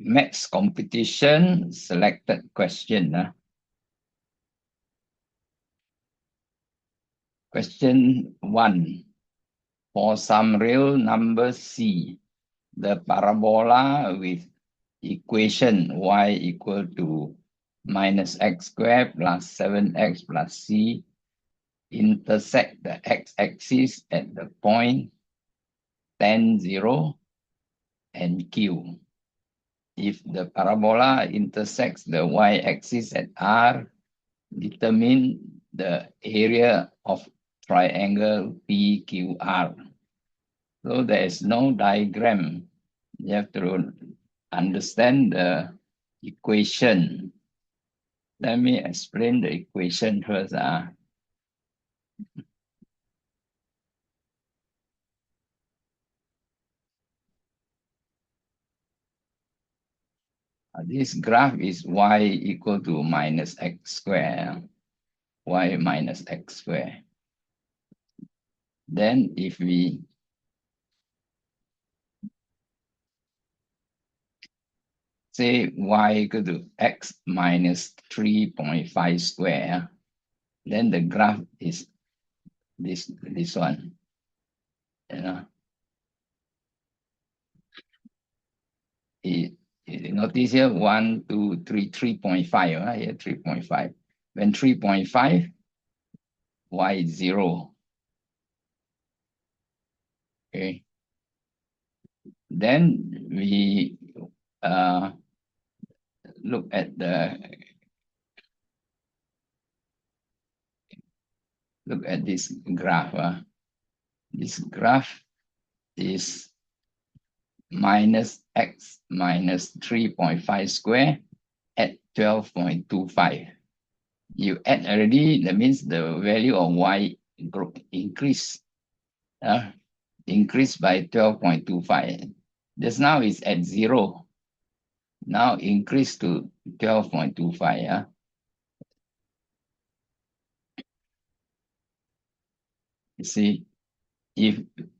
Maths competition selected question. Question 1. For some real number C, the parabola with equation y equal to minus x squared plus 7x plus c intersect the x-axis at the point tan 0 and q. If the parabola intersects the y-axis at r, determine the area of triangle PQR. So there is no diagram. You have to understand the equation. Let me explain the equation first. This graph is y equal to minus x squared. Y minus x squared. Then if we say y equal to x minus 3.5 square, then the graph is this one. Notice here 1, 2, 3, 3.5. Here 3.5. When 3.5, y is 0. Okay. Then we look at this graph. This graph is minus x minus 3.5 square at 12.25. You add already, that means the value of y increase by 12.25. Just now is at 0. Now increase to 12.25. You see, if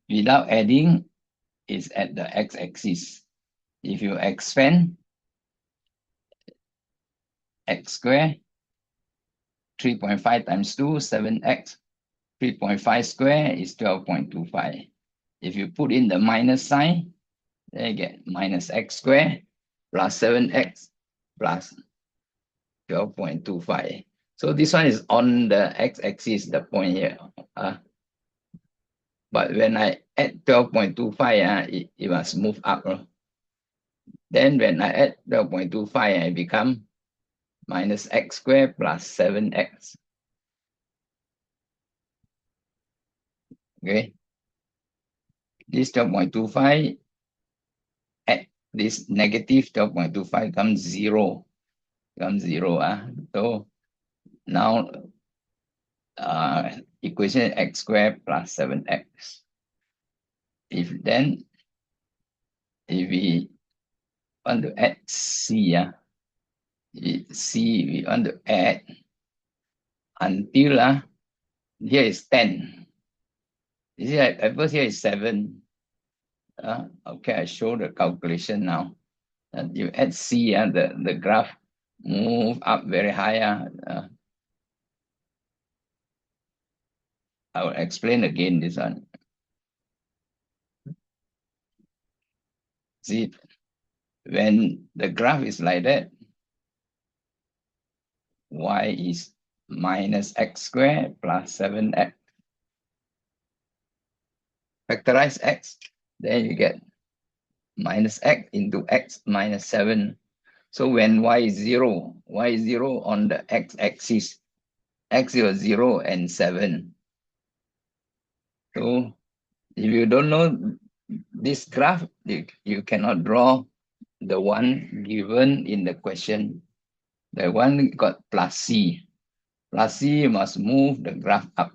without adding, it's at the x-axis. If you expand, x squared, 3.5 times 2, 7x. 3.5 square is 12.25. If you put in the minus sign, then you get minus x squared plus 7x plus 12.25. So this one is on the x-axis, the point here. But when I add 12.25, it must move up. Then when I add 12.25, I become minus x squared plus 7x. Okay. This 12.25 at this negative 12.25 comes 0. So now equation x squared plus 7x. If we want to add c, we want to add until here is 10. You see, at first here is 7. Okay, I show the calculation now. And you add c, the graph move up very high. I will explain again this one. See, when the graph is like that, y is minus x squared plus 7x. Factorize x, then you get minus x into x minus 7. So when y is 0 on the x-axis, x is 0 and 7. So if you don't know this graph, you cannot draw the one given in the question. The one got plus c. Plus c, you must move the graph up.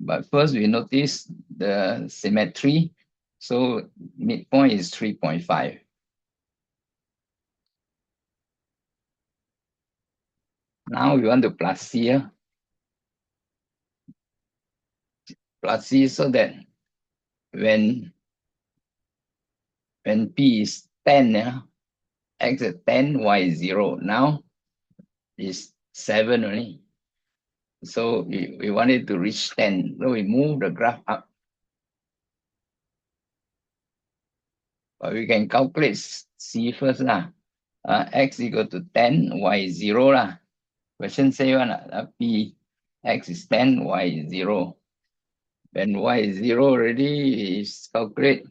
But first we notice the symmetry. So midpoint is 3.5. Now we want to plus c here. Plus c so that when P is 10, yeah, X is 10, Y is 0. Now is 7 only. So we wanted to reach 10. So we move the graph up. But we can calculate C first lah. X equal to 10, Y is 0 lah. Question say one, P, X is 10, Y is 0. When Y is 0 already, is calculate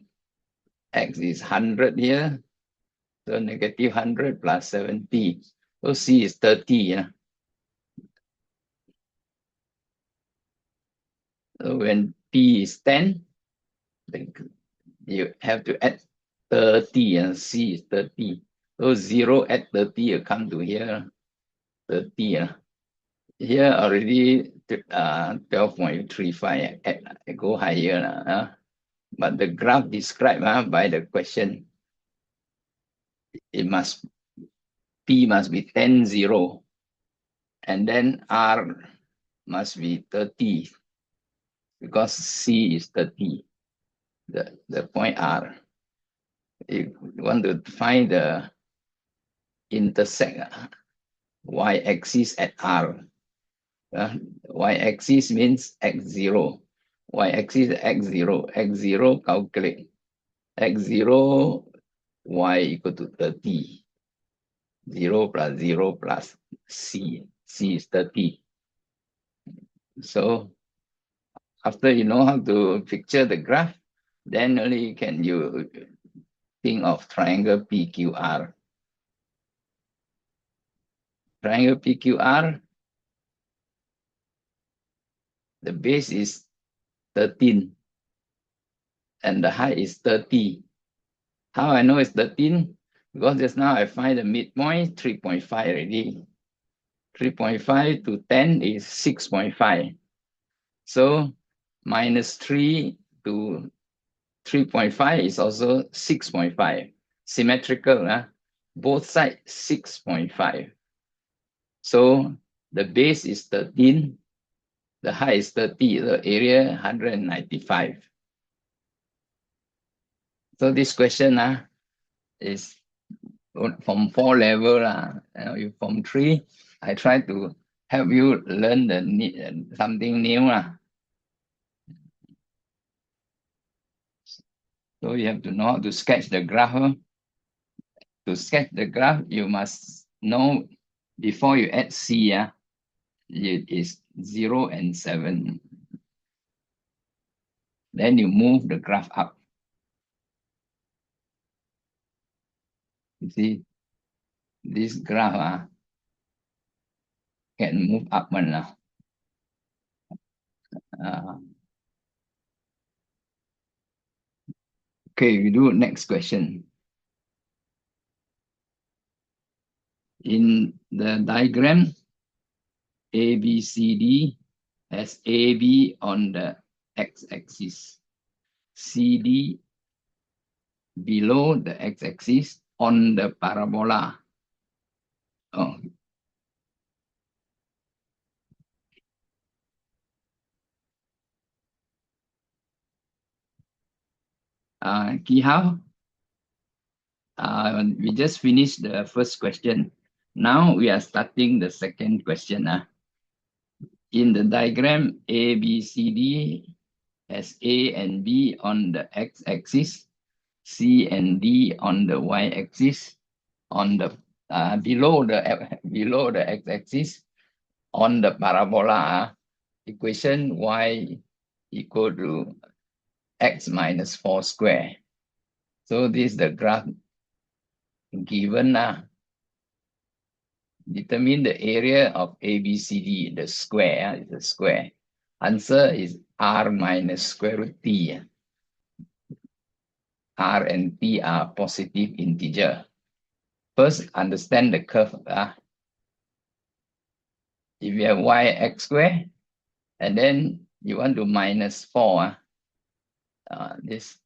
X is 100 here. So negative 100 plus 70. So C is 30. Yeah. So when P is 10, you have to add 30 and C is 30. So 0 add 30, you come to here, 30. Here already 12.35, I go higher. But the graph described by the question, P must be 10, 0. And then R must be 30 because C is 30, the point R. If you want to find the intersect y-axis at R, y-axis means x0, y-axis x0, x0 calculate, x0 y equal to 30, 0 plus 0 plus C is 30. So after you know how to picture the graph, then only can you think of triangle PQR. Triangle PQR, the base is 13 and the height is 30. How I know it's 13? Because just now I find the midpoint 3.5 already. 3.5 to 10 is 6.5. So minus 3 to 3.5 is also 6.5. Symmetrical, both sides 6.5. So the base is 13, the height is 30, the area 195. So this question is from 4 level. From 3, I try to help you learn something new. So you have to know how to sketch the graph. To sketch the graph, you must know before you add C, it is 0 and 7. Then you move the graph up. You see, this graph can move up one now. Okay, we do next question. In the diagram, ABCD has AB on the x-axis, CD below the x-axis on the parabola. Oh. Kihao, we just finished the first question. Now we are starting the second question. In the diagram, ABCD has A and B on the x-axis, C and D on the y-axis, on the below the x-axis, on the parabola. Equation y equal to x minus 4 square. So this is the graph given. Determine the area of ABCD, the square, is a square. Answer is R minus square root T. R and T are positive integer. First, understand the curve. If you have y(x) square, and then you want to minus 4, this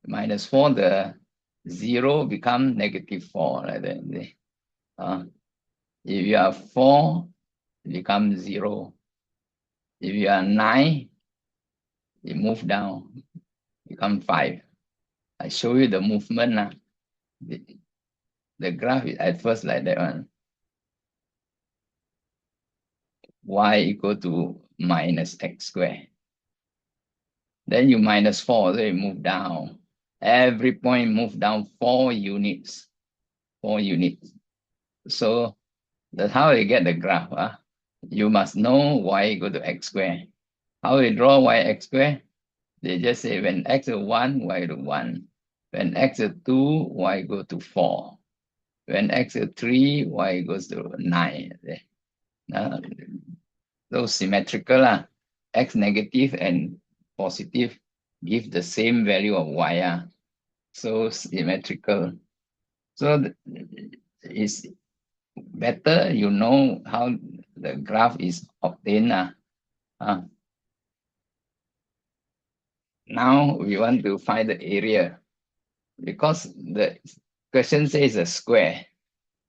minus 4, the 0 become negative 4. Like that. If you are 4, it becomes 0. If you are 9, you move down. become 5. I show you the movement. The graph is at first like that one. Y equal to minus x squared. Then you minus 4, so you move down. Every point move down 4 units. 4 units. So that's how you get the graph. You must know y equal to x squared. How you draw y x squared? They just say when x is 1, y equal to 1. When x is 2, y equal to 4. When x is 3, y equals to 9. So symmetrical. X negative and positive give the same value of y. So symmetrical. So it's better you know how the graph is obtained. Now we want to find the area because the question says a square.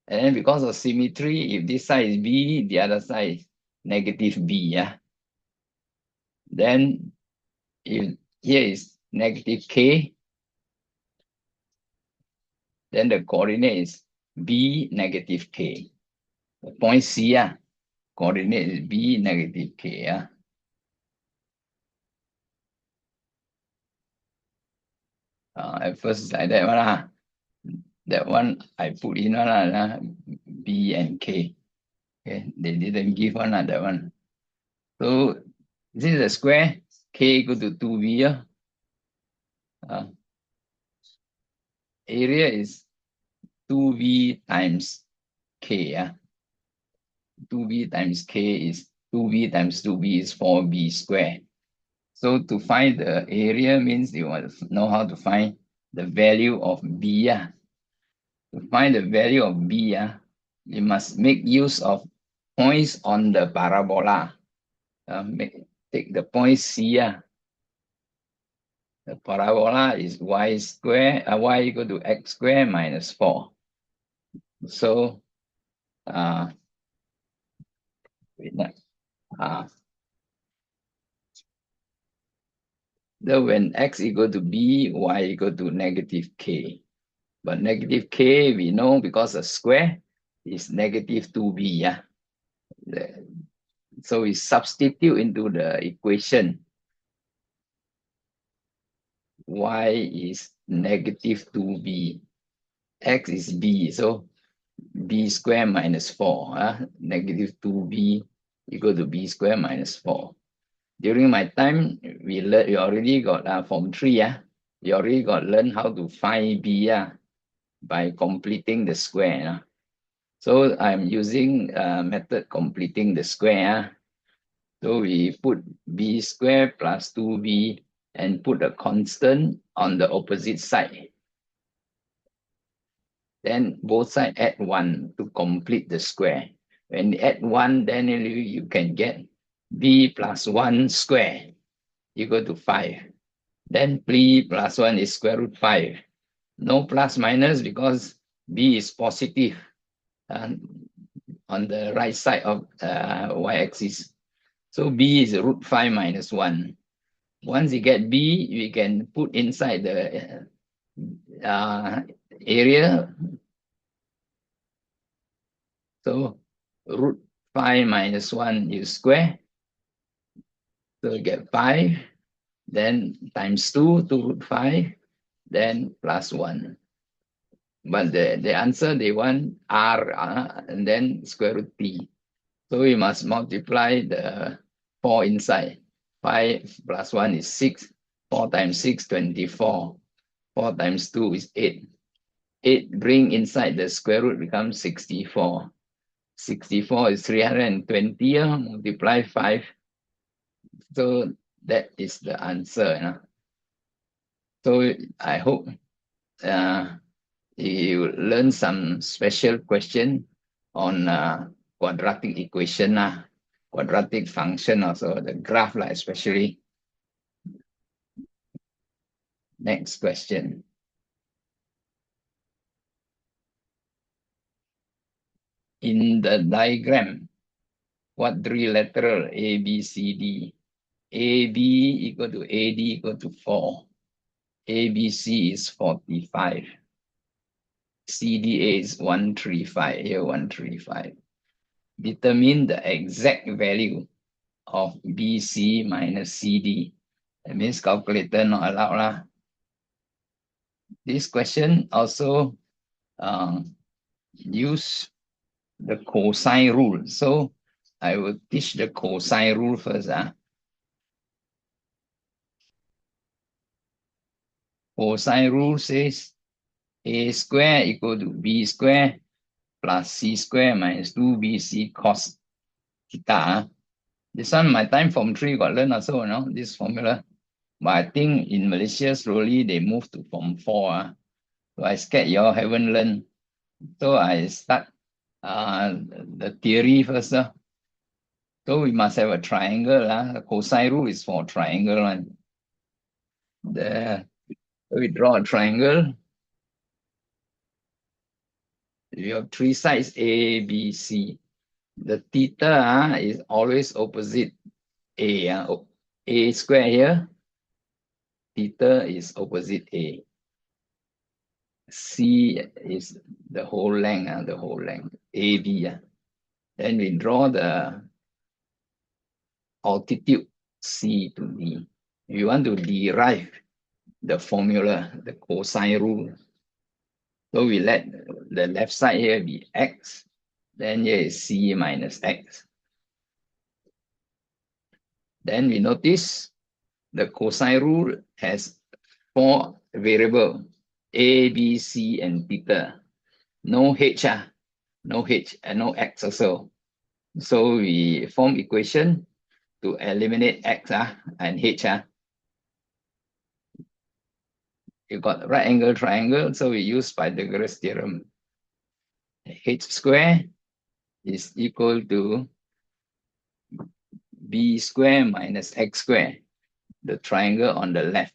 And then because of symmetry, if this side is b, the other side is negative b. Then if here is negative k, then the coordinate is b negative k. The point C, coordinate is b negative k. At first like that one. That one I put in b and k. Okay, they didn't give one that one. So this is a square, k equal to 2b. Area is 2b times k. 2b times k is 2b times 2b is 4b squared. So to find the area means you want to know how to find the value of b. To find the value of b, you must make use of points on the parabola. Take the point C. The parabola is y square, y equal to x squared minus 4. So, so when x equal to b, y equal to negative k. But negative k, we know because a square is negative 2b. So we substitute into the equation. Y is negative 2b. X is b. So b squared minus 4. Negative 2b equal to b squared minus 4. During my time, we already got form 3. We already got learned how to find b by completing the square. So I'm using method completing the square. So we put b squared plus 2b and put a constant on the opposite side. Then both sides add 1 to complete the square. When you add 1, then you can get b plus 1 square equal to 5. Then b plus 1 is square root 5. No plus minus because b is positive on the right side of y-axis. So b is root 5 minus 1. Once you get b, we can put inside the area. So root 5 minus 1 is square. So you get 5. Then times 2 to root 5. Then plus 1. But the answer they want r and then square root t. So we must multiply the 4 inside. 5 plus 1 is 6. 4 times 6, 24. 4 times 2 is 8. 8 bring inside the square root becomes 64. 64 is 320. Multiply 5. So that is the answer. So I hope you learn some special question on quadratic equation, quadratic function also, the graph especially. Next question. In the diagram, quadrilateral A, B, C, D, AB equal to AD equal to 4. ABC is 45. CDA is 135. Here, 135. Determine the exact value of BC minus CD. That means calculator not allowed lah. This question also use the cosine rule. So I will teach the cosine rule first. Cosine rule says A square equal to B square plus C square minus 2BC cos theta. This one, my time form 3 got learned also, you know, this formula. But I think in Malaysia, slowly they move to form 4. So I scared you all haven't learned. So I start the theory first. So we must have a triangle. The cosine rule is for triangle one. We draw a triangle. You have 3 sides A, B, C. The theta is always opposite A. A square here. Theta is opposite A. C is the whole length, AB. Then we draw the altitude C to D. We want to derive the formula, the cosine rule. So we let the left side here be X. Then here is C minus X. Then we notice the cosine rule has 4 variables, A, B, C, and theta. No H, no H, and no X also. So we form equation to eliminate X and H. You got right angle triangle, so we use Pythagoras theorem. H square is equal to B square minus X square, the triangle on the left.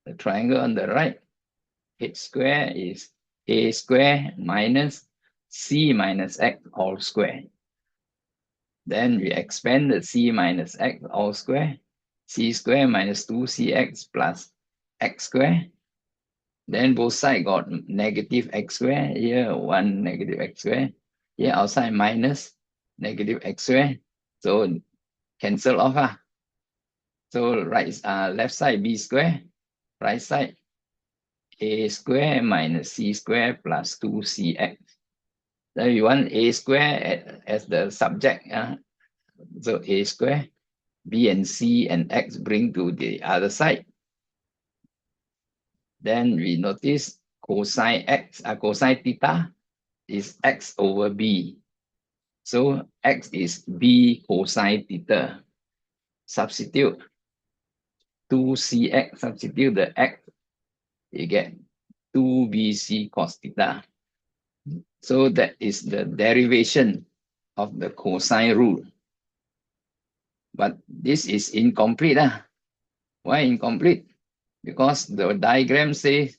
The triangle on the right, H square is A square minus C minus X all square. Then we expand the C minus X all square, C square minus 2CX plus X square. Then both sides got negative X square. Here, 1 negative X square. Here, outside minus negative X square. So cancel off. So left side B square, right side A square minus C square plus 2CX. Then we want A square as the subject. So A square, B and C and X bring to the other side. Then we notice cosine theta is X over B. So X is B cosine theta. Substitute 2CX, substitute the X, you get 2BC cos theta. So that is the derivation of the cosine rule. But this is incomplete. Why incomplete? Because the diagram says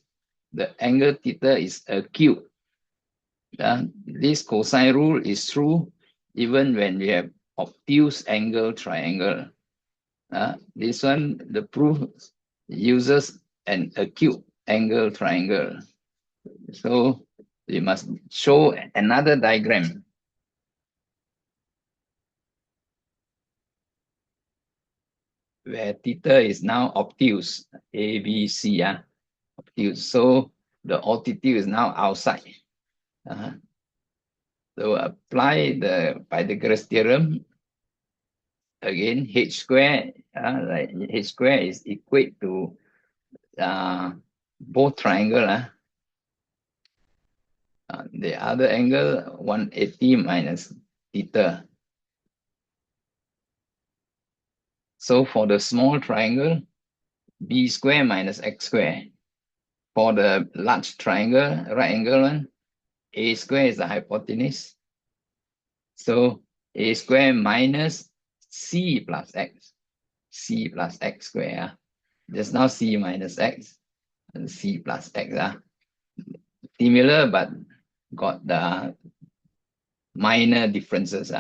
the angle theta is acute. This cosine rule is true even when we have obtuse angle triangle. This one, the proof uses an acute angle triangle. So we must show another diagram. Where theta is now obtuse, A, B, C, obtuse. So the altitude is now outside. So apply the Pythagoras theorem. Again, H square, H square is equate to both triangle. The other angle, 180 minus theta. So for the small triangle, B square minus X square. For the large triangle, right angle one, A square is the hypotenuse. So A square minus C plus X. C plus X square. Just now C minus X and C plus X. Similar, but got the minor differences.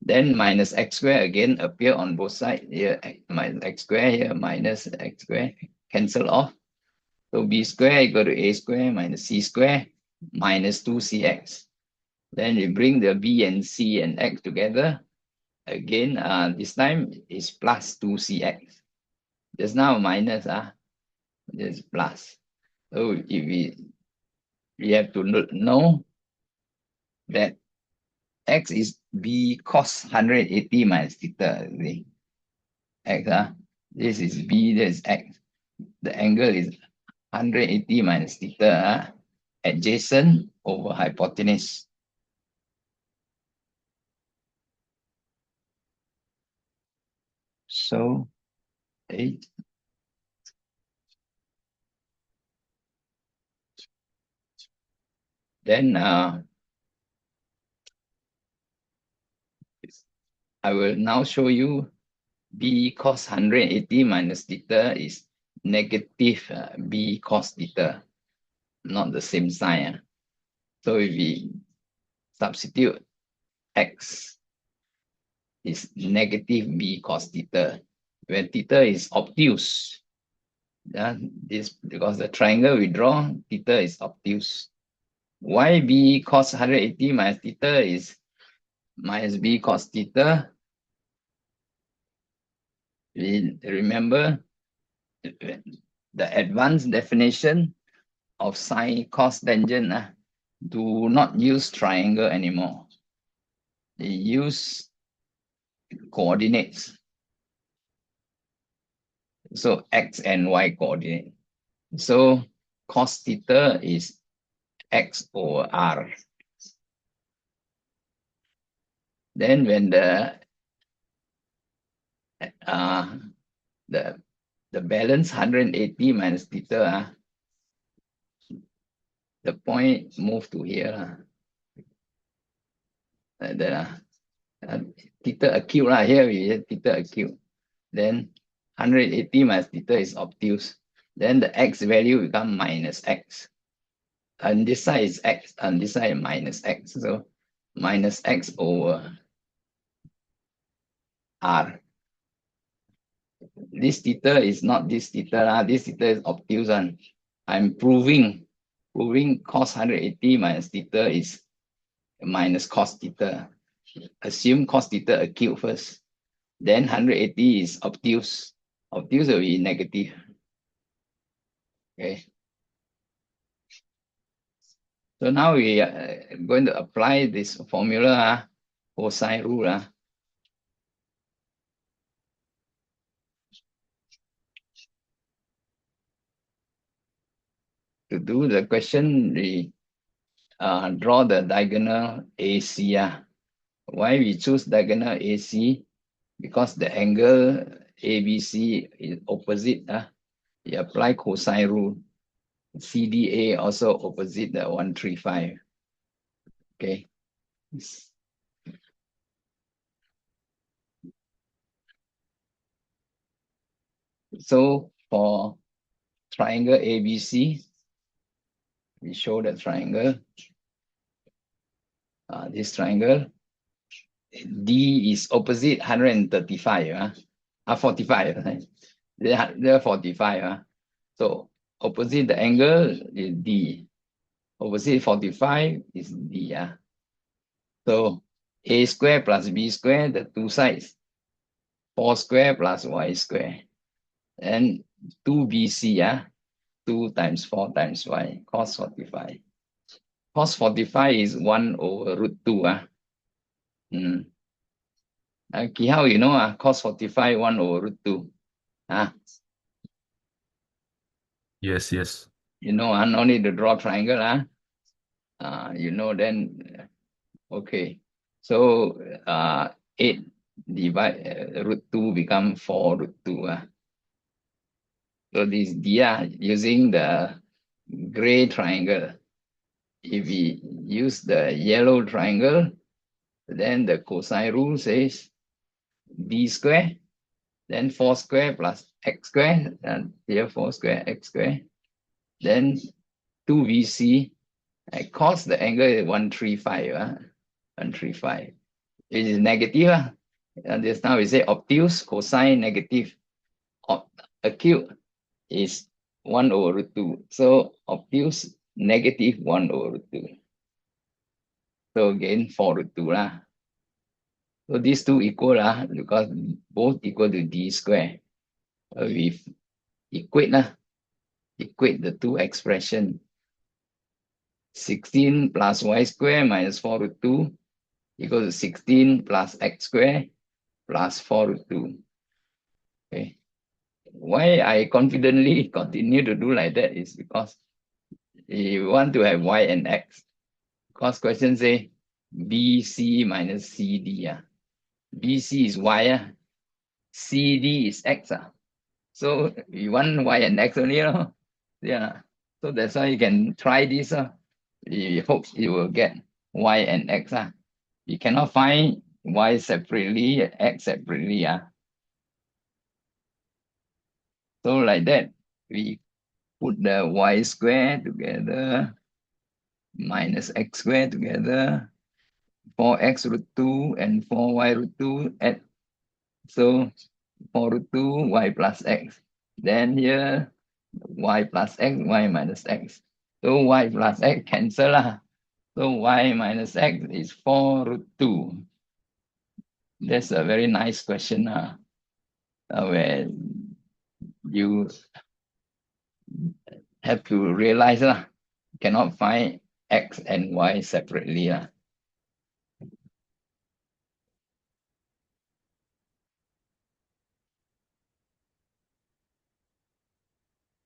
Then minus X square again appear on both sides. Here minus X square, here minus X square cancel off. So b square equal to a square minus c square minus 2cx. Then you bring the b and c and x together. Again, this time is plus 2cx. Just now minus, this plus. So if we have to know that x is b cos 180 minus theta. X, this is b, this is x. The angle is 180 minus theta, adjacent over hypotenuse. So 8. Then I will now show you b cos 180 minus theta is negative b cos theta, not the same sign. So if we substitute x is negative b cos theta, where theta is obtuse. This because the triangle we draw, theta is obtuse. Why b cos 180 minus theta is minus b cos theta? We remember the advanced definition of sine cos tangent. Do not use triangle anymore. They use coordinates. So x and y coordinate. So cos theta is x over r. Then when the balance 180 minus theta, the point move to here. Theta acute here we have theta acute. Then 180 minus theta is obtuse. Then the x value become minus x. And this side is x, and this side is minus x. So minus x over r. This theta is not this theta. This theta is obtuse. And I'm proving cos 180 minus theta is minus cos theta. Assume cos theta acute first. Then 180 is obtuse. Obtuse will be negative. Okay. So now we are going to apply this formula, cosine rule. To do the question, we draw the diagonal AC. Why we choose diagonal AC? Because the angle ABC is opposite. We apply cosine rule. CDA also opposite the 135. Okay. So for triangle ABC, we show the triangle. This triangle, D is opposite 135. 45. They're 45. So opposite the angle is D. Opposite 45 is D. So A square plus B square, the two sides, 4 square plus Y square. And 2BC, 2 times 4 times Y, cos 45. Cos 45 is 1 over root 2. Kihao, you know, cos 45, 1 over root 2. Yes, yes. You know, no need to draw triangle. You know, then, okay. So 8 divide root 2 become 4 root 2. So this D, using the gray triangle. If we use the yellow triangle, then the cosine rule says B square, then 4 square plus x square, and here 4 square x square, then 2BC, cos the angle is 135. 135. It is negative. And this now we say obtuse, cosine negative, acute is 1/2. So obtuse negative 1/2. So again 4/2 lah. So these two equal lah because both equal to d square. We equate lah. Equate the two expression. 16 plus y square minus 4/2 equals to 16 plus x square plus 4/2. Okay. Why I confidently continue to do like that is because you want to have y and x. Because question say BC minus CD. BC is y, CD is x. So you want y and x only. Yeah. So that's why you can try this. You hope you will get y and x. You cannot find y separately, x separately. So like that, we put the y square together minus x square together, 4x√2 and 4y√2 add. So 4√2 y plus x. Then here y plus x, y minus x. So y plus x cancel lah. So y minus x is 4√2. That's a very nice question where you have to realize cannot find x and y separately.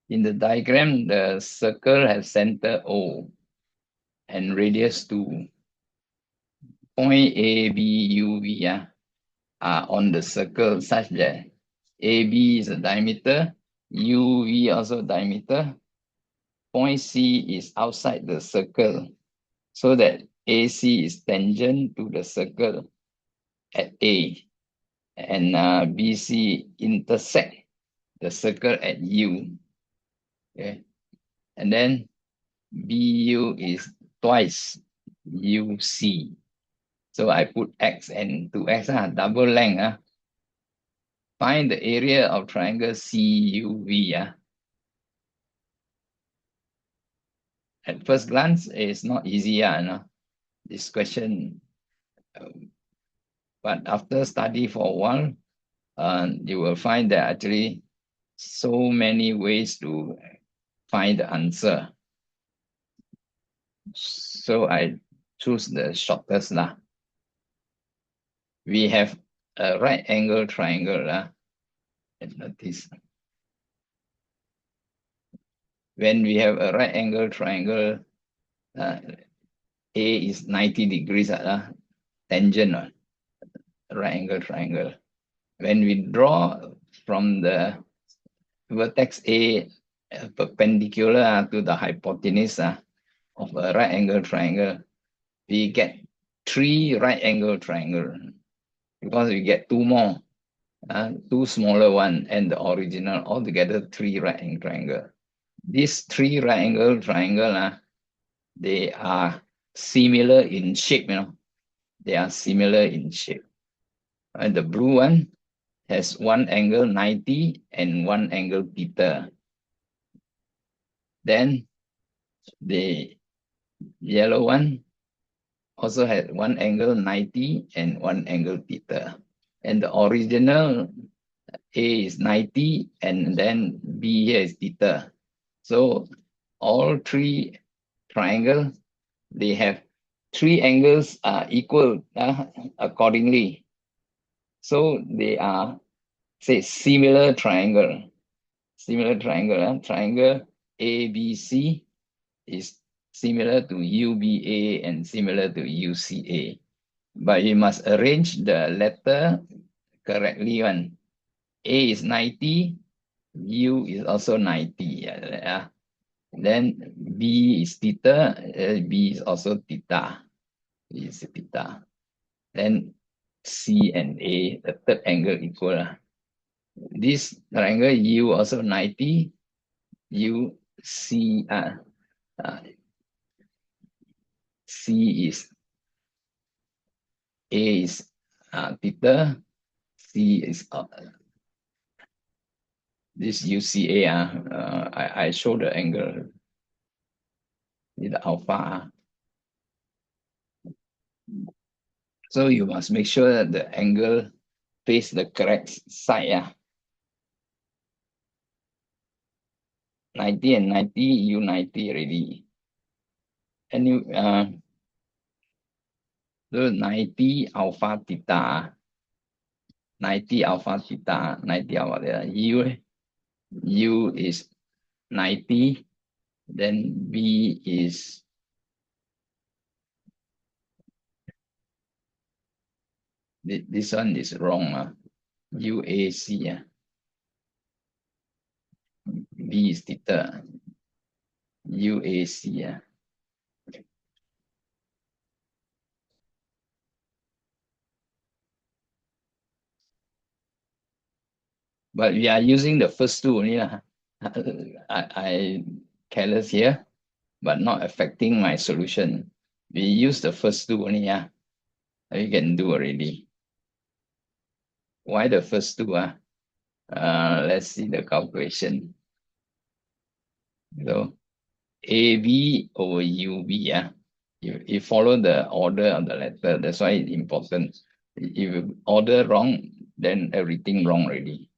In the diagram, the circle has center O and radius 2. Point A, B, U, V are on the circle such that AB is a diameter, UV also diameter. Point C is outside the circle, so that AC is tangent to the circle at A, and BC intersect the circle at U. Okay, and then BU is twice UC. So I put X and 2X, double length. Find the area of triangle CUV. At first glance, it's not easy, this question. But after study for a while, you will find that actually so many ways to find the answer. So I choose the shortest. We have a right angle triangle. And notice, when we have a right angle triangle, A is 90 degrees, tangent, right angle triangle. When we draw from the vertex A perpendicular to the hypotenuse of a right angle triangle, we get 3 right angle triangle because we get 2 more, 2 smaller one and the original, altogether 3 right angle triangle. These 3 right angle triangle, they are similar in shape. They are similar in shape. And the blue one has one angle 90 and one angle theta. Then the yellow one also has one angle 90 and one angle theta. And the original A is 90 and then B here is theta. So all 3 triangles, they have 3 angles equal accordingly. So they are, say, similar triangle. Similar triangle. Triangle ABC is similar to UBA and similar to UCA. But you must arrange the letter correctly. A is 90, U is also 90. Then B is theta, B is also theta. B is theta. Then C and A, the third angle equal. This triangle U also 90, U C C is A is theta, C is this UCA, I show the angle, the alpha. So you must make sure that the angle face the correct side. 90 and 90, you 90 already. And you, so 90 alpha theta, 90 alpha theta, 90 alpha theta. U is 90, then B is this one is wrong. UAC, B is theta, UAC. But we are using the first two only. I careless here, but not affecting my solution. We use the first two only. You can do already. Why the first two? Let's see the calculation. So AB over UB. You follow the order of the letter. That's why it's important. If you order wrong, then everything wrong already.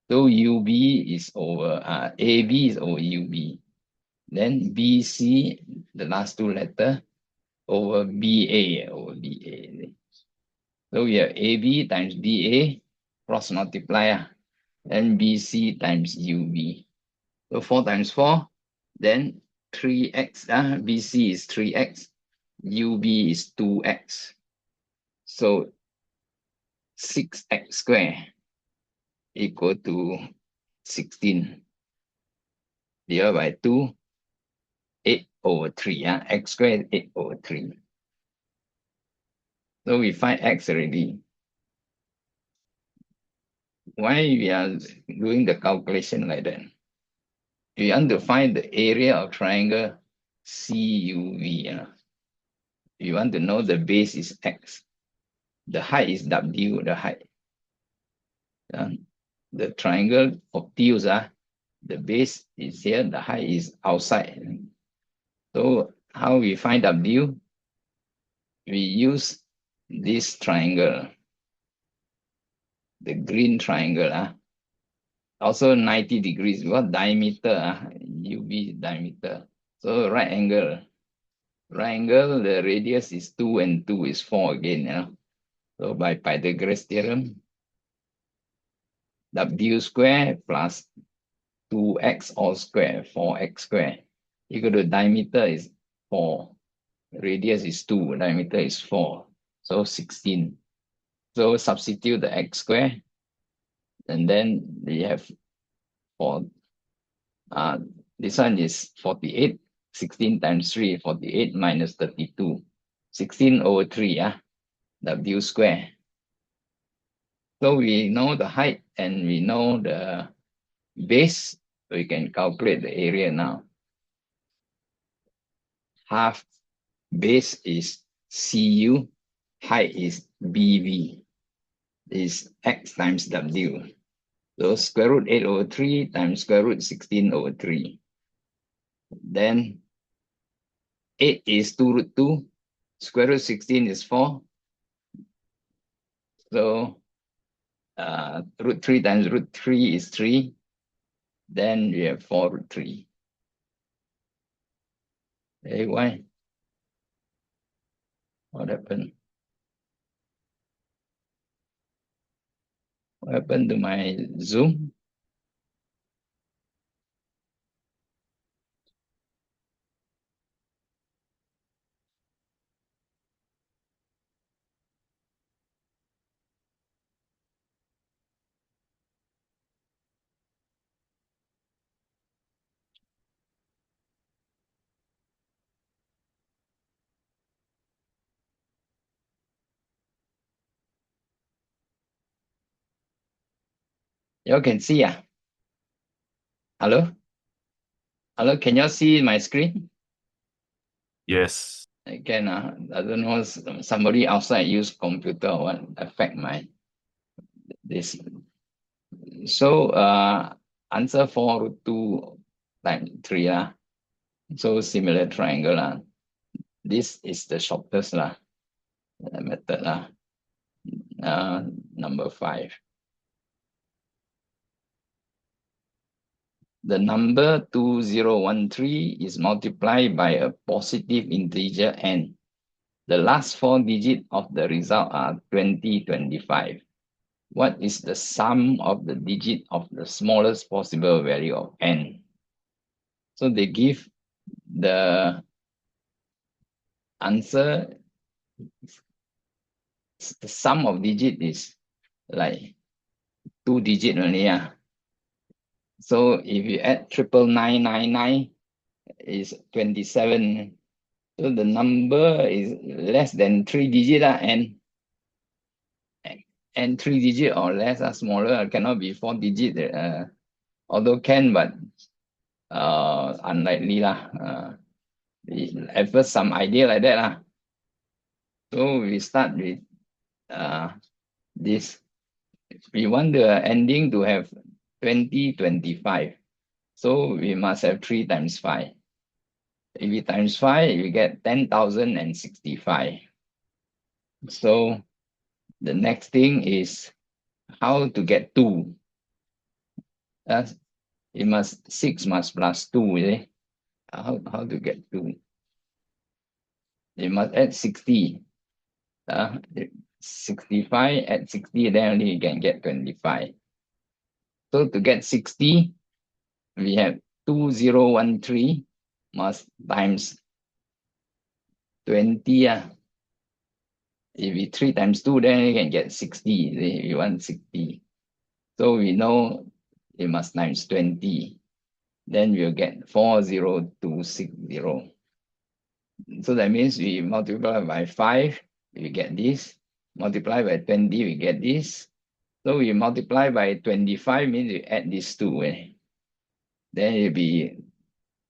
So UB is over, AB is over UB. Then BC, the last two letters, over BA, over BA. So we have AB times BA, cross multiply, and BC times UB. So 4 times 4, then 3x, BC is 3x, UB is 2x. So 6x squared equal to 16 divided by 2, 8 over 3. X squared 8 over 3. So we find x already. Why we are doing the calculation like that? We want to find the area of triangle CUV. We want to know the base is x. The height is W, the height. The triangle obtuse, the base is here, the height is outside. So how we find W? We use this triangle, the green triangle. Also 90 degrees, what diameter, UV diameter. So right angle, the radius is 2 and 2 is 4 again. So by Pythagoras theorem, W square plus 2x all square, 4x square. Equal to diameter is 4. Radius is 2, diameter is 4. So 16. So substitute the x square. And then we have 4. This one is 48. 16 times 3, 48 minus 32. 16 over 3, W square. So we know the height and we know the base. We can calculate the area now. Half base is CU, height is BV, is x times W. So square root 8 over 3 times square root 16 over 3. Then 8 is 2 root 2, square root 16 is 4. So root 3 times root 3 is 3. Then we have 4 root 3. Hey, why? What happened? What happened to my Zoom? You can see, Hello? Hello, can you see my screen? Yes. I can, I don't know, somebody outside use computer or what affect my, this. So, answer 4 root 2 times 3 lah. So similar triangle lah. This is the shortest lah, method lah. Number 5. The number 2013 is multiplied by a positive integer n. The last 4 digits of the result are 20, 25. What is the sum of the digit of the smallest possible value of n? So they give the answer, the sum of digit is like 2 digit only. Yeah. So if you add 99999 is 27. So the number is less than 3 digit and 3 digit or less are smaller, cannot be 4 digit. Although can, but unlikely lah. At first some idea like that lah. So we start with this. We want the ending to have 20, 25. So we must have 3 times 5. If we times 5, we get 10,065. So the next thing is how to get 2. It must 6 must plus 2, is it? How to get 2? You must add 60. 65 add 60, then only you can get 25. So to get 60, we have 2013 must times 20. If we 3 times 2, then you can get 60. If you want 60. So we know it must times 20. Then we'll get 40260. So that means we multiply by 5, we get this. Multiply by 20, we get this. So we multiply by 25 means we add these two. Then it'll be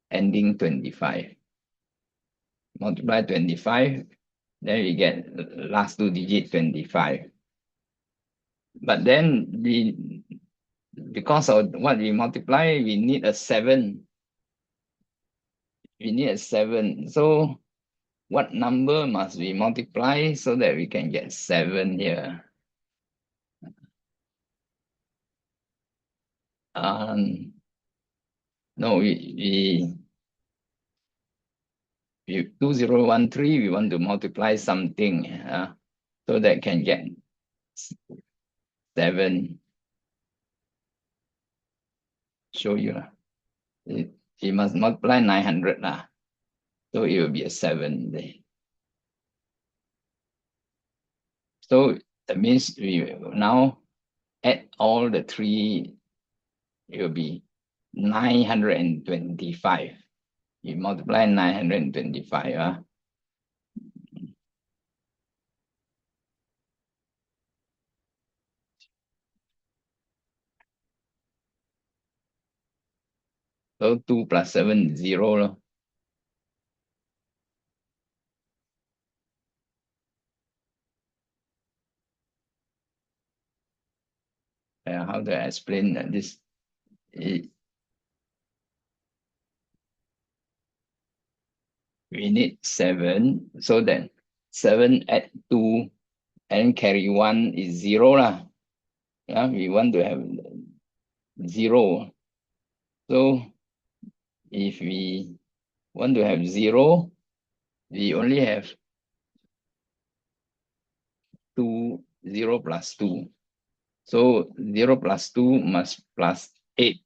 ending 25. Multiply 25, then we get last 2 digit 25. But then because of what we multiply, we need a 7. We need a 7. So what number must we multiply so that we can get 7 here? No, we 2013, we want to multiply something so that can get 7. Show you. You must multiply 900 so it will be a 7 there. So that means we now add all the 3, it will be 925. You multiply 925. So 2 plus 7 is 0. How do I explain that this? We need 7, so that 7 add 2 and carry 1 is 0 lah. Yeah, we want to have 0. So if we want to have 0, we only have 0 plus 2. So 0 plus 2 must plus 8.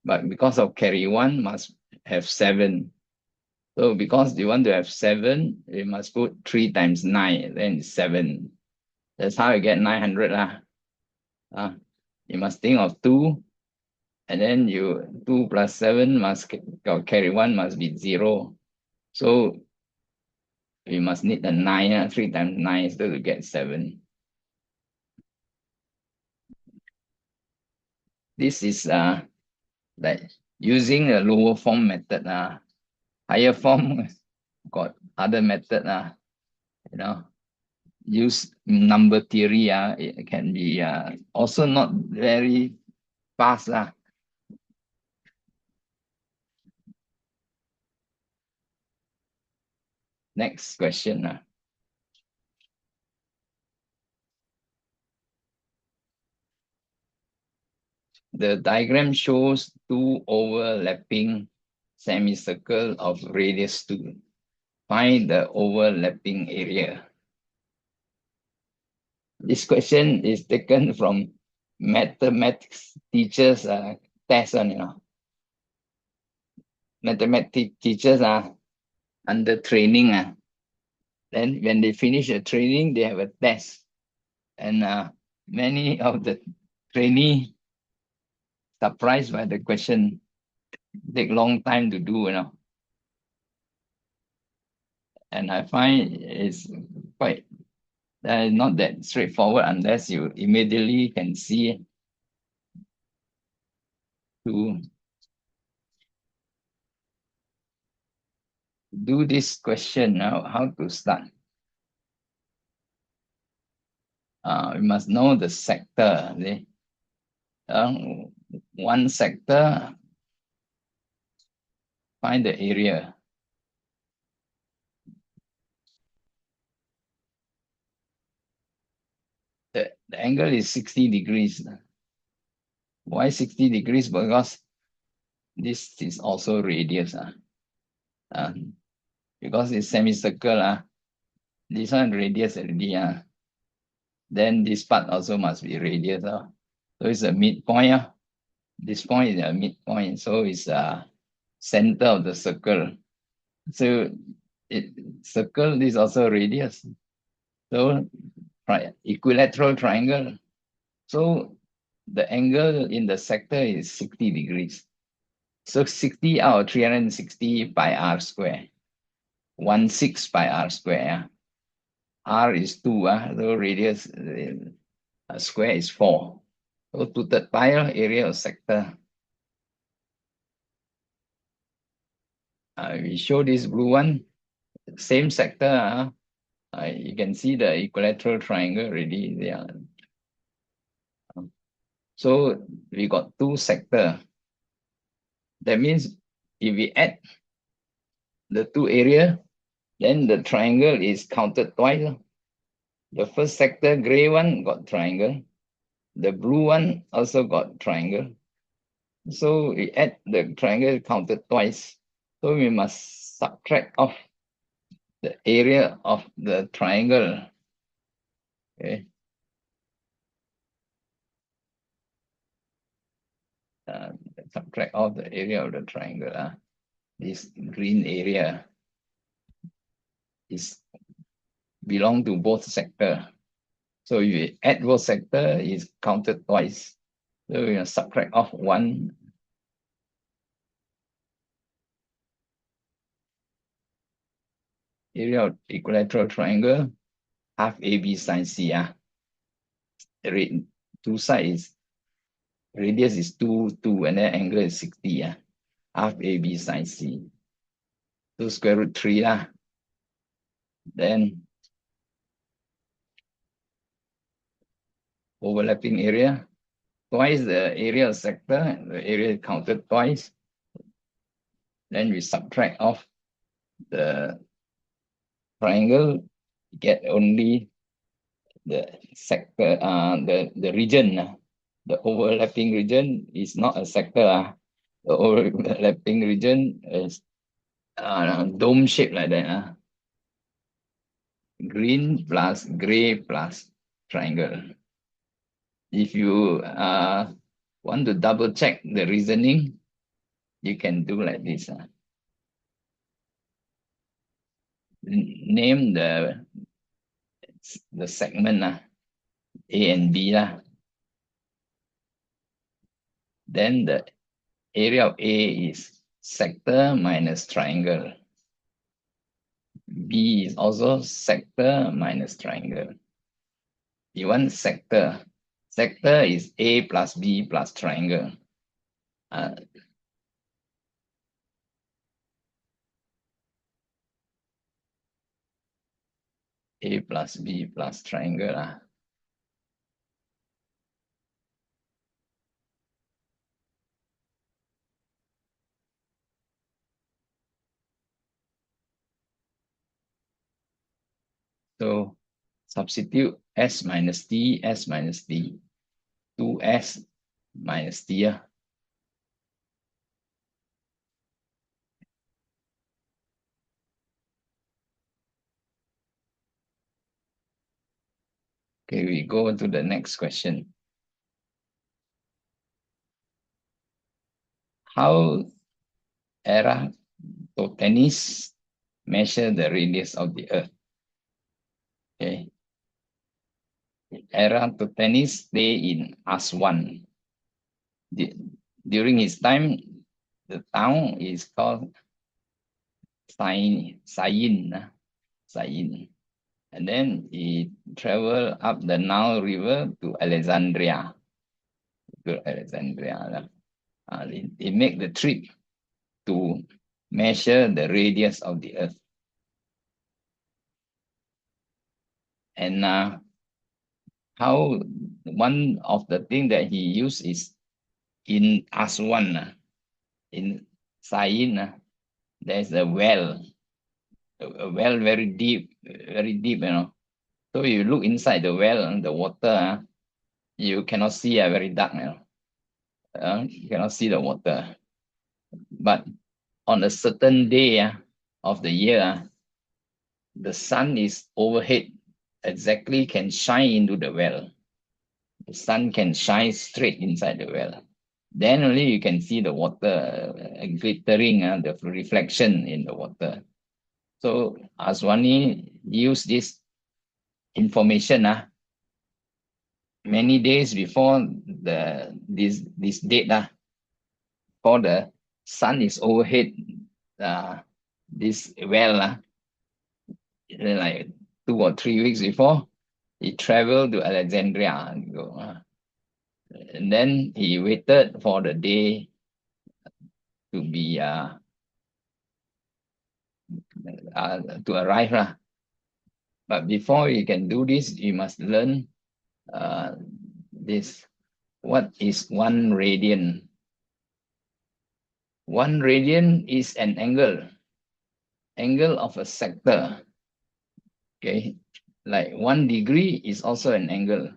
But because of carry 1 must have 7. So because you want to have 7, we must put 3 times 9, then 7. That's how you get 900 lah. You must think of 2, and then 2 plus 7 must carry 1 must be 0. So we must need a 9, 3 times 9 so to get 7. This is like using a lower form method. Higher form got other method. Use number theory. It can be also not very fast. Next question. The diagram shows two overlapping semicircle of radius 2. Find the overlapping area. This question is taken from mathematics teachers test on, Mathematics teachers are under training. Then when they finish the training, they have a test. And many of the trainees surprised by the question, take long time to do. And I find it's quite not that straightforward unless you immediately can see to do this question now, how to start. We must know the sector. One sector, find the area. The angle is 60 degrees. Why 60 degrees? Because this is also radius. Because it's semicircle. This one radius already. Then this part also must be radius. So it's a midpoint. This point is a midpoint. So it's a center of the circle. So circle is also radius. So equilateral triangle. So the angle in the sector is 60 degrees. So 60 out of 360 by r square. 1/6 by r square. R is 2. So radius square is 4. So 2/3 pi area of sector. We show this blue one. Same sector. You can see the equilateral triangle already there. So we got two sectors. That means if we add the two areas, then the triangle is counted twice. The first sector, gray one, got triangle. The blue one also got triangle. So we add the triangle counted twice. So we must subtract off the area of the triangle. Okay. Subtract off the area of the triangle. This green area is belong to both sector. So if you add both sector, is counted twice. So we subtract off one. Area of equilateral triangle, half AB sine C. Two sides, radius is 2, and then angle is 60. Half AB sine C. So square root 3. Then overlapping area, twice the area of sector, the area counted twice. Then we subtract off the triangle, get only the sector, the region. The overlapping region is not a sector. The overlapping region is dome shape like that. Green plus gray plus triangle. If you want to double check the reasoning, you can do like this. Name the segment A and B. Then the area of A is sector minus triangle. B is also sector minus triangle. You want sector. Sector is A plus B plus triangle. A plus B plus triangle. So substitute S minus T, 2S minus T. Okay, we go to the next question. How Eratosthenes measure the radius of the Earth? Okay, Eratosthenes stay in Aswan. During his time, the town is called Sayin. And then he traveled up the Nile River to Alexandria. He make the trip to measure the radius of the Earth. And how one of the things that he used is in Aswan, in Sayin, there's a well very deep, So you look inside the well, the water, you cannot see, very dark, you cannot see the water. But on a certain day of the year, the sun is overhead, exactly can shine into the well. The sun can shine straight inside the well. Then only you can see the water glittering, the reflection in the water. So Aswani used this information many days before this date, for the sun is overhead, this well, like 2 or 3 weeks before, he traveled to Alexandria, and then he waited for the day to be to arrive. But before you can do this, you must learn this. What is 1 radian? 1 radian is an angle of a sector. Okay, like 1 degree is also an angle.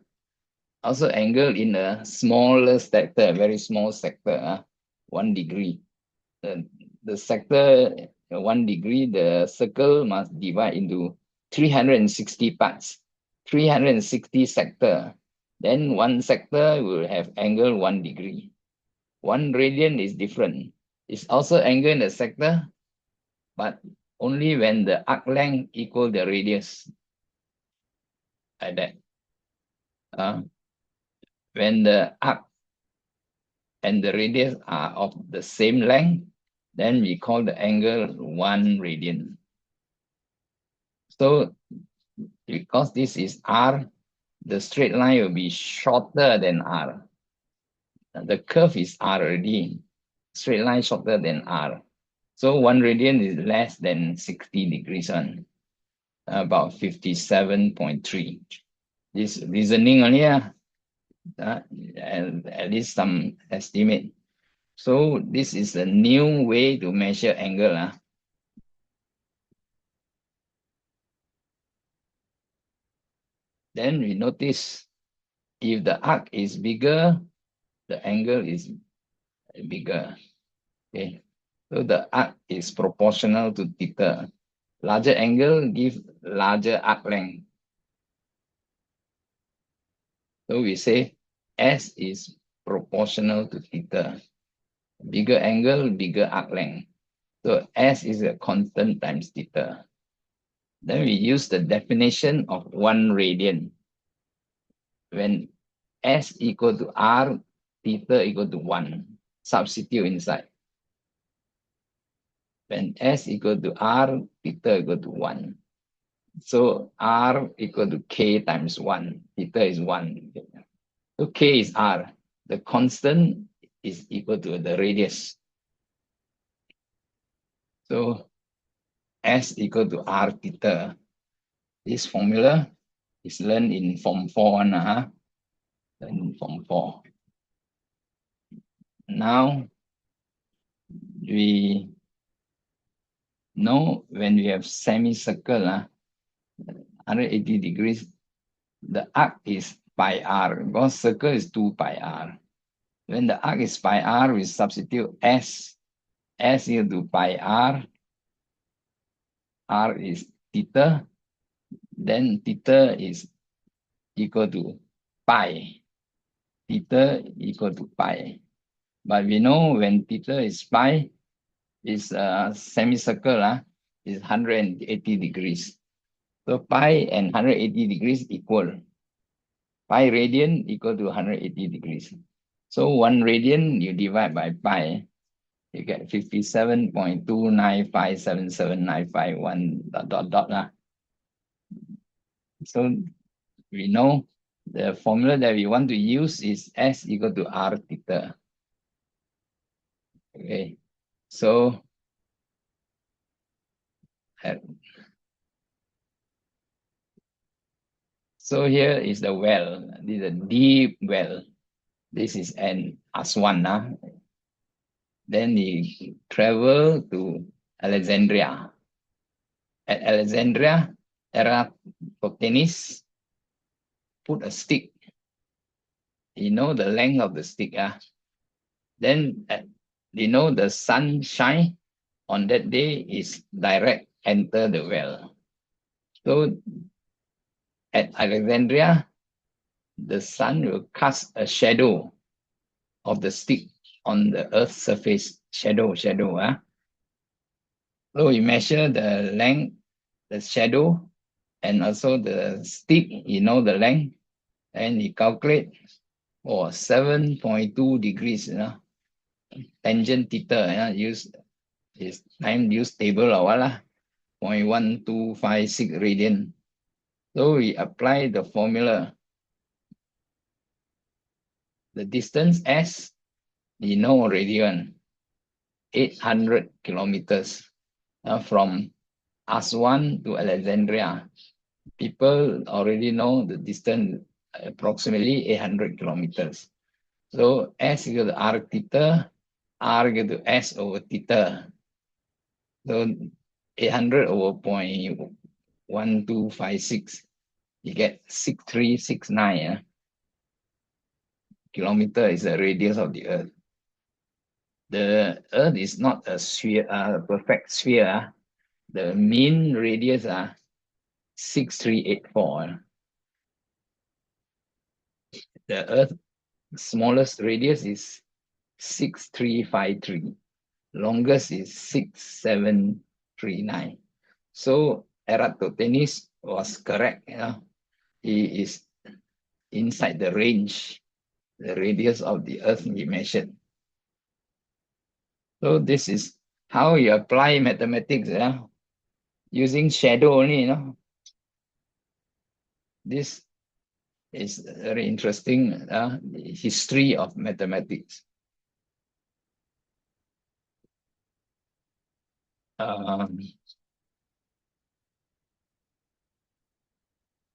Also angle in a smaller sector, very small sector, 1 degree. The sector 1 degree, the circle must divide into 360 parts, 360 sector. Then 1 sector will have angle 1 degree. 1 radian is different. It's also angle in the sector, but only when the arc length equal the radius, like that. When the arc and the radius are of the same length, then we call the angle 1 radian. So because this is r, the straight line will be shorter than r. The curve is r already, straight line shorter than r. So 1 radian is less than 60 degrees, about 57.3. This reasoning only, and at least some estimate. So this is a new way to measure angle. Then we notice if the arc is bigger, the angle is bigger. Okay, so the arc is proportional to theta. Larger angle gives larger arc length. So we say S is proportional to theta. Bigger angle, bigger arc length. So S is a constant times theta. Then we use the definition of 1 radian. When S equal to R, theta equal to 1. Substitute inside. When S equal to R, theta equal to 1. So R equal to K times 1. Theta is 1. So K is R. The constant is equal to the radius. So S equal to R theta. This formula is learned in Form 4. In Form 4. Now, we know when we have semicircle, 180 degrees. The arc is pi r, because circle is 2 pi r. When the arc is pi r, we substitute s equal to pi r. R is theta. Then theta is equal to pi. Theta equal to pi. But we know when theta is pi, is a semicircle, is 180 degrees. So pi and 180 degrees equal. Pi radian equal to 180 degrees. So 1 radian you divide by pi, you get 57.2957795 dot. So we know the formula that we want to use is S equal to R theta. Okay, so here is the well. This is a deep well. This is an Aswan. Then he traveled to Alexandria. At Alexandria, Eratosthenes put a stick. You know the length of the stick. Then the sunshine on that day is direct enter the well. So at Alexandria, the sun will cast a shadow of the stick on the earth's surface. Shadow. So we measure the length, the shadow, and also the stick, the length, and you calculate 7.2 degrees, tangent theta, use table or what, 0.1256 radian. So we apply the formula. The distance S, already, 800 kilometers from Aswan to Alexandria. People already know the distance approximately 800 kilometers. So S equal to R theta, R equal to S over theta. So 800 over 0.1256, you get 6369. Kilometer is the radius of the Earth. The Earth is not a sphere, perfect sphere. The mean radius are 6384. The Earth smallest radius is 6353. Longest is 6739. So Eratosthenes was correct. He is inside the range, the radius of the Earth he measured. So this is how you apply mathematics, using shadow only. This is very interesting history of mathematics.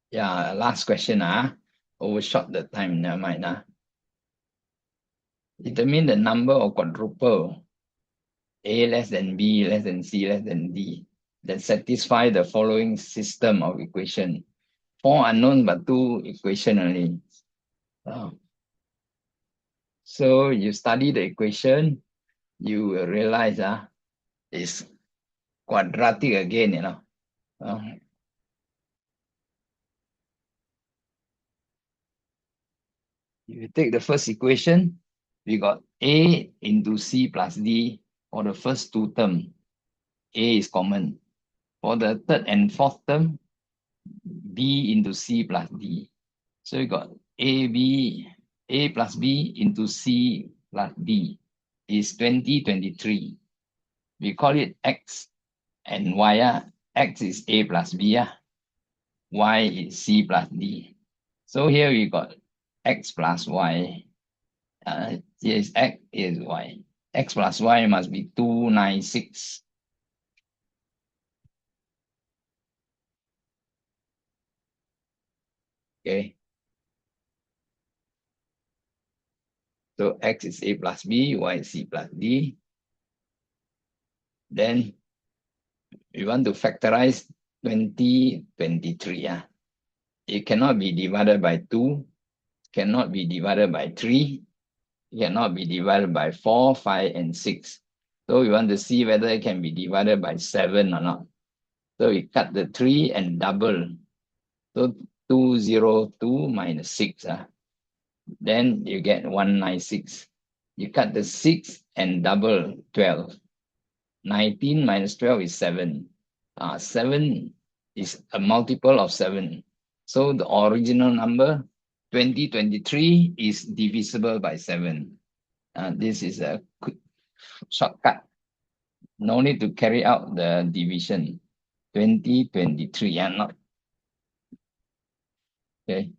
Yeah, last question. Overshot the time, never mind. Determine the number of quadruple A less than B less than C less than D that satisfy the following system of equation. 4 unknowns but 2 equation only. So you study the equation, you will realize it's quadratic again, If you take the first equation, we got A into C plus D for the first 2 terms. A is common. For the third and fourth term, B into C plus D. So you got A plus B into C plus D is 2023. We call it X and Y. X is A plus B. Y is C plus D. So here we got X plus Y. Here is X, here is Y. X plus Y must be 296. Okay. So X is A plus B, Y is C plus D. Then we want to factorize 2023. It cannot be divided by 2, cannot be divided by 3, cannot be divided by 4, 5, and 6. So we want to see whether it can be divided by 7 or not. So we cut the 3 and double. So 202 minus 6. Then you get 196. You cut the 6 and double 12. 19 minus 12 is 7. 7 is a multiple of 7. So the original number, 2023, is divisible by 7. This is a quick shortcut. No need to carry out the division. 2023, not. Okay.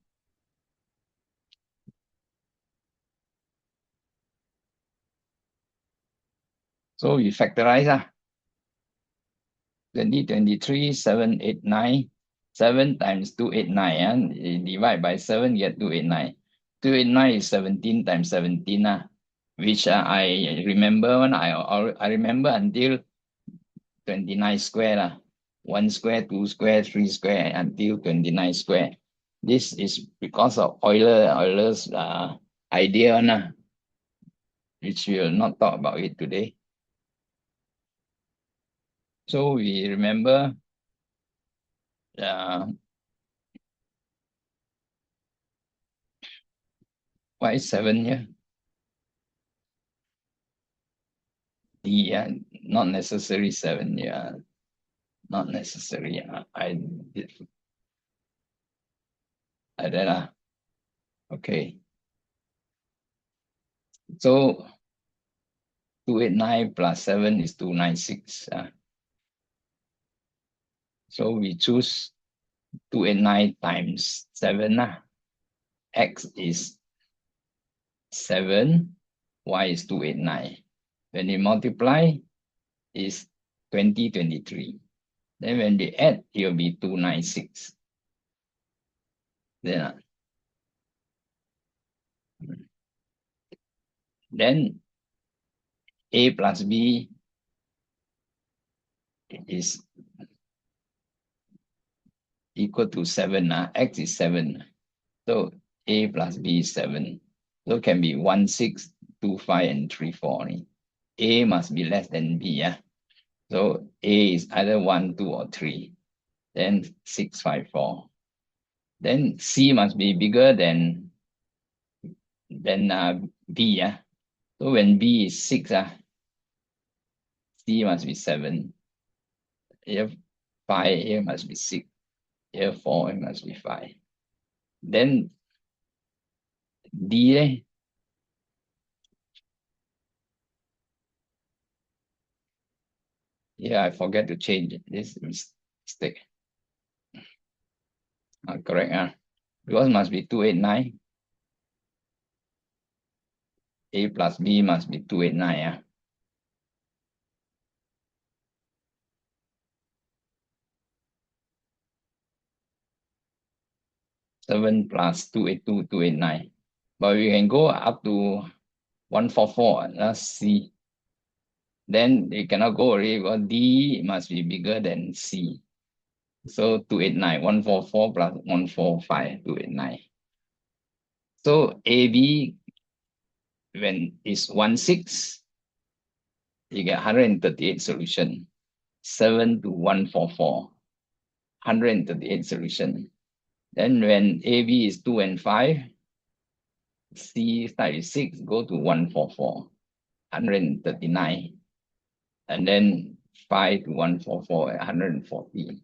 So we factorize. 2023, 789. 7 times 289. Divide by 7, get 289. 289 is 17 times 17. Which I remember when I remember until 29 square. 1 square, 2 square, 3 square, until 29 square. This is because of Euler's idea, which we will not talk about it today. So we remember why 7 here? D, not necessary 7, not necessary. I did that. Okay. So 289 plus 7 is 296. So we choose 289 times 7. X is 7, Y is 289. When you multiply, is 2023. Then when they add, it will be 296. Then A plus B is equal to 7. X is 7. So A plus B is 7. So it can be 1, 6, 2, 5, and 3, 4 only. A must be less than B. So A is either 1, 2, or 3. Then 6, 5, 4. Then C must be bigger than B. So when B is 6, C must be 7. Here 5, here must be 6. Here 4, it must be 5. Then D, I forget to change it. This mistake. Correct. Because must be 289. A plus B must be 289. 7 plus 282, 289. But we can go up to 144. Let's see. Then it cannot go already because D must be bigger than C. So 289, 144 plus 145, 289. So AB, when it's 16, you get 138 solution. 7 to 144, 138 solution. Then when AB is 2 and 5, C start is 6, go to 144, 139. And then 5 to 144, 140.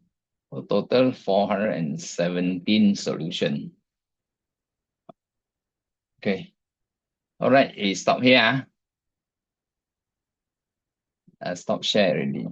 So total 417 solution. Okay. All right, stop here. Stop share already.